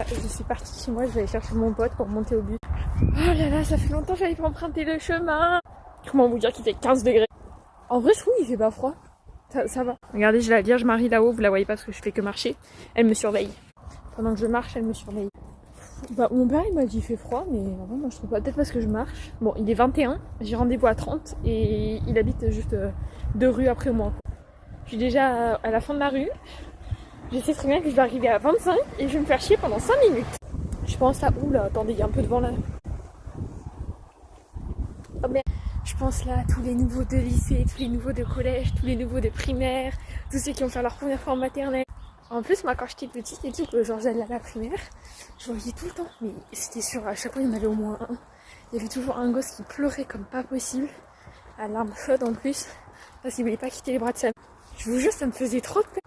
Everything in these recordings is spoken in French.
Je suis partie chez moi, je vais aller chercher mon pote pour monter au bus. Oh là là, ça fait longtemps que j'avais pas emprunté le chemin. Comment vous dire qu'il fait 15 degrés? En vrai, je trouve qu'il fait pas froid. Ça va. Regardez, j'ai la Vierge Marie là-haut, vous la voyez pas parce que je fais que marcher. Elle me surveille. Pendant que je marche, elle me surveille. Bah, mon père il m'a dit il fait froid, mais non, moi je trouve pas. Peut-être parce que je marche. Bon, il est 21, j'ai rendez-vous à 30 et il habite juste 2 rues après moi. Je suis déjà à la fin de la rue. Je sais très bien que je vais arriver à 25 et je vais me faire chier pendant 5 minutes. Je pense à où là? Attendez, il y a un peu de vent là. Oh merde. Je pense là à tous les nouveaux de lycée, tous les nouveaux de collège, tous les nouveaux de primaire, tous ceux qui ont fait leur première fois en maternelle. En plus, moi quand j'étais petite et tout, que genre j'allais à la primaire, je voyais tout le temps, mais c'était sûr, à chaque fois il y en avait au moins un. Il y avait toujours un gosse qui pleurait comme pas possible, à larmes chaudes en plus, parce qu'il voulait pas quitter les bras de sa mère. Je vous jure, ça me faisait trop de peine.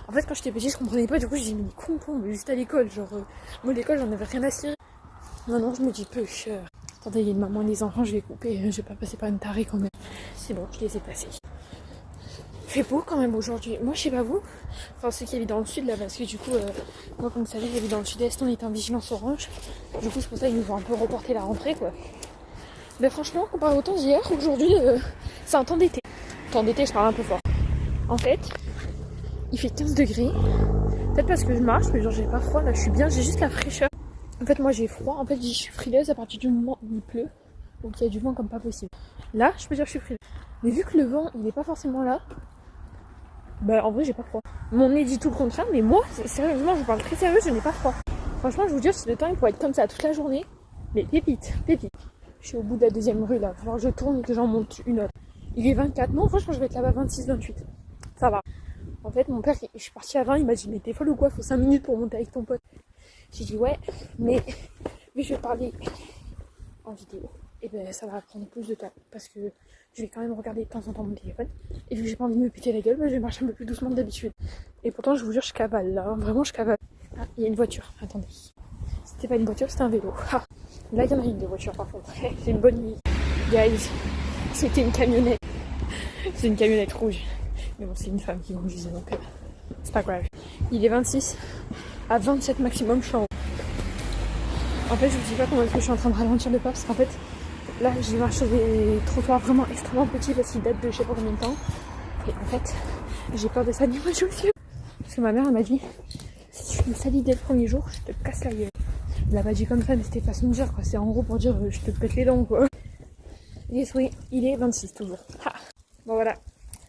En fait, quand j'étais petite, je comprenais pas, du coup, je disais, mais con, mais juste à l'école, genre, moi, l'école, j'en avais rien à cirer. Maintenant, je me dis, peu cher. Attendez, il y a une maman et des enfants, je vais couper, je vais pas passer par une tarée quand même. C'est bon, je les ai passés. Il fait beau quand même aujourd'hui. Moi, je sais pas vous, enfin, ceux qui habitent dans le sud, là, parce que du coup, moi, comme vous savez, j'habite dans le sud-est, on était en vigilance orange. Du coup, c'est pour ça qu'ils nous ont un peu reporté la rentrée, quoi. Mais franchement, comparé au temps d'hier, aujourd'hui, c'est un temps d'été. Temps d'été, je parle un peu fort. En fait, il fait 15 degrés. Peut-être parce que je marche, mais genre j'ai pas froid, là je suis bien, j'ai juste la fraîcheur. En fait moi j'ai froid, en fait je suis frileuse à partir du moment où il pleut. Donc il y a du vent comme pas possible. Là je peux dire que je suis frileuse. Mais vu que le vent il est pas forcément là, bah en vrai j'ai pas froid. Mon nez dit tout le contraire, mais moi sérieusement je vous parle très sérieux, je n'ai pas froid. Franchement je vous dis si le temps il pourrait être comme ça toute la journée. Mais pépite. Je suis au bout de la deuxième rue là, alors je tourne et que j'en monte une autre. Il est 24, non franchement je vais être là-bas 26, 28. Ça va. En fait, mon père, je suis partie à 20, il m'a dit mais t'es folle ou quoi, faut 5 minutes pour monter avec ton pote. J'ai dit ouais, mais je vais parler en vidéo. Et ben ça va prendre plus de temps parce que je vais quand même regarder de temps en temps mon téléphone. Et vu que j'ai pas envie de me péter la gueule, je vais marcher un peu plus doucement que d'habitude. Et pourtant, je vous jure, je cavale là, hein. Vraiment je cavale. Ah, il y a une voiture, attendez. C'était pas une voiture, c'était un vélo. Ah, là il y en a une de voiture par contre. C'est une bonne nuit. Guys, c'était une camionnette. C'est une camionnette rouge. Mais bon, c'est une femme qui conduisait, donc c'est pas grave. Il est 26, à 27 maximum, je suis en haut. En fait, je vous dis pas comment est-ce que je suis en train de ralentir le pas, parce qu'en fait, là, j'ai marché sur des trottoirs vraiment extrêmement petits, parce qu'ils datent de je sais pas combien de temps. Et en fait, j'ai peur de salir mes chaussures. Parce que ma mère, elle m'a dit, si tu me salis dès le premier jour, je te casse la gueule. Elle l'a pas dit comme ça, mais c'était façon de dire, quoi. C'est en gros pour dire, je te pète les dents, quoi. Yes, oui, il est 26 toujours. Ha. Bon, voilà.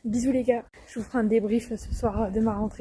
Bisous les gars, je vous ferai un débrief ce soir de ma rentrée.